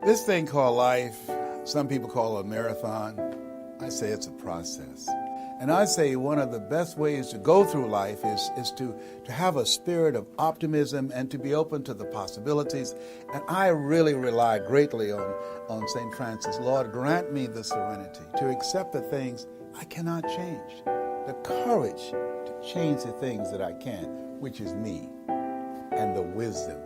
This thing called life, some people call it a marathon. I say it's a process. And I say one of the best ways to go through life is to have a spirit of optimism and to be open to the possibilities. And I really rely greatly on St. Francis. Lord, grant me the serenity to accept the things I cannot change, the courage to change the things that I can, which is me, and the wisdom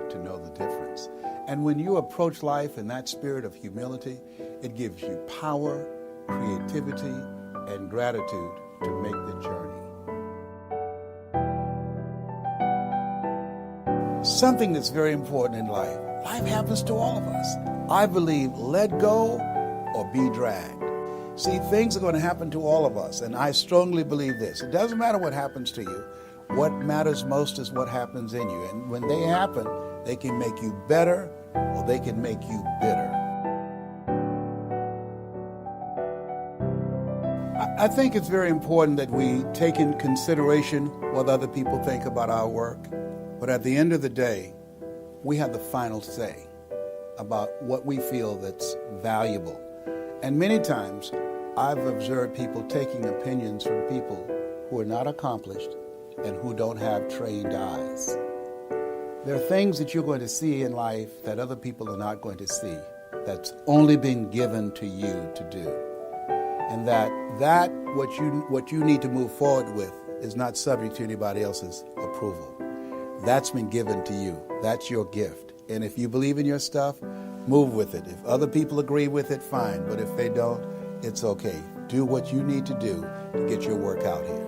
to know the difference. And when you approach life in that spirit of humility, it gives you power, creativity, and gratitude to make the journey. Something that's very important in life. Life happens to all of us. I believe let go or be dragged. See, things are going to happen to all of us, and I strongly believe this. It doesn't matter what happens to you. What matters most is what happens in you. And when they happen, they can make you better or they can make you bitter. I think it's very important that we take in consideration what other people think about our work. But at the end of the day, we have the final say about what we feel that's valuable. And many times, I've observed people taking opinions from people who are not accomplished and who don't have trained eyes. There are things that you're going to see in life that other people are not going to see, that's only been given to you to do. And that what you need to move forward with is not subject to anybody else's approval. That's been given to you. That's your gift. And if you believe in your stuff, move with it. If other people agree with it, fine. But if they don't, it's okay. Do what you need to do to get your work out here.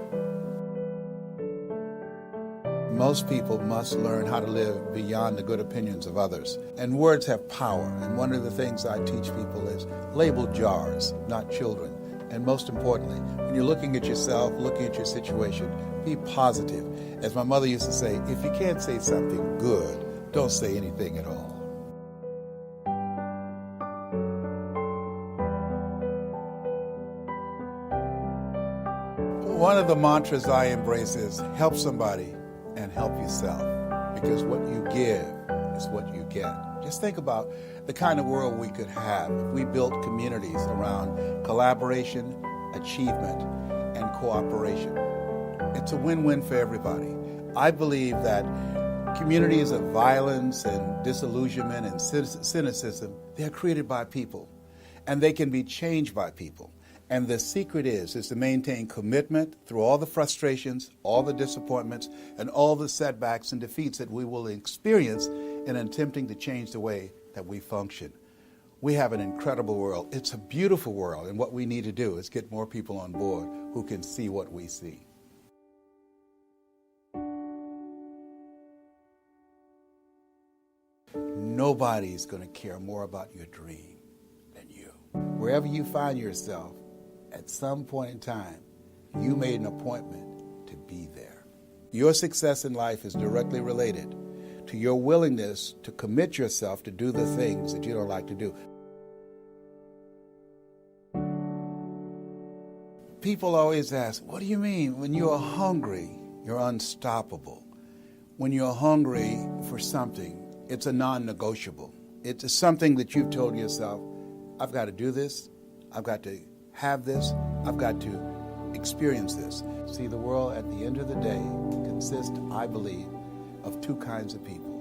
Most people must learn how to live beyond the good opinions of others. And words have power. And one of the things I teach people is label jars, not children. And most importantly, when you're looking at yourself, looking at your situation, be positive. As my mother used to say, if you can't say something good, don't say anything at all. One of the mantras I embrace is help somebody and help yourself, because what you give is what you get. Just think about the kind of world we could have if we built communities around collaboration, achievement, and cooperation. It's a win-win for everybody. I believe that communities of violence and disillusionment and cynicism, they're created by people, and they can be changed by people. And the secret is to maintain commitment through all the frustrations, all the disappointments, and all the setbacks and defeats that we will experience in attempting to change the way that we function. We have an incredible world. It's a beautiful world, and what we need to do is get more people on board who can see what we see. Nobody's going to care more about your dream than you. Wherever you find yourself, at some point in time, you made an appointment to be there. Your success in life is directly related to your willingness to commit yourself to do the things that you don't like to do. People always ask, what do you mean? When you're hungry, you're unstoppable. When you're hungry for something, it's a non-negotiable. It's something that you've told yourself, I've got to do this, I've got to have this, I've got to experience this. See, the world at the end of the day consists, I believe, of two kinds of people.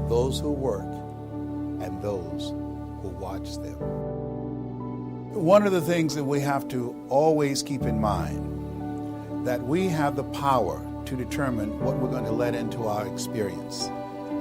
Those who work and those who watch them. One of the things that we have to always keep in mind, that we have the power to determine what we're going to let into our experience.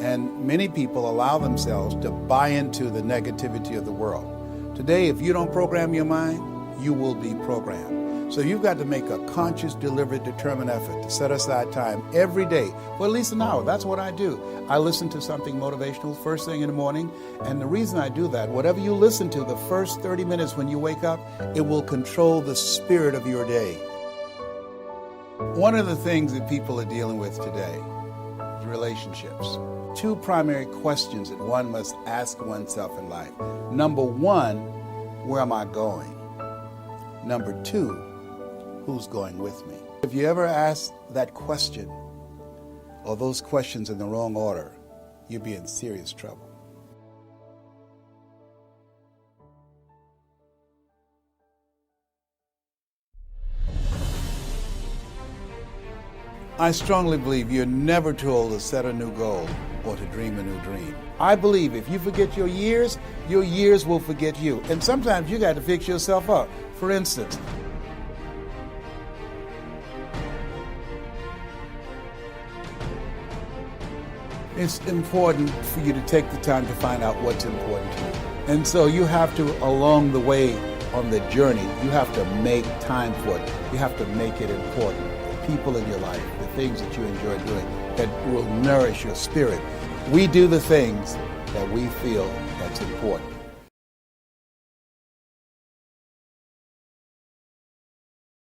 And many people allow themselves to buy into the negativity of the world. Today, if you don't program your mind, you will be programmed. So you've got to make a conscious, deliberate, determined effort to set aside time every day for at least an hour. That's what I do. I listen to something motivational first thing in the morning. And the reason I do that, whatever you listen to the first 30 minutes when you wake up, it will control the spirit of your day. One of the things that people are dealing with today is relationships. Two primary questions that one must ask oneself in life. Number one, where am I going? Number two, who's going with me? If you ever ask that question or those questions in the wrong order, you'll be in serious trouble. I strongly believe you're never too old to set a new goal or to dream a new dream. I believe if you forget your years will forget you. And sometimes you got to fix yourself up. For instance, it's important for you to take the time to find out what's important to you. And so you have to, along the way on the journey, you have to make time for it. You have to make it important. The people in your life, the things that you enjoy doing that will nourish your spirit. We do the things that we feel that's important.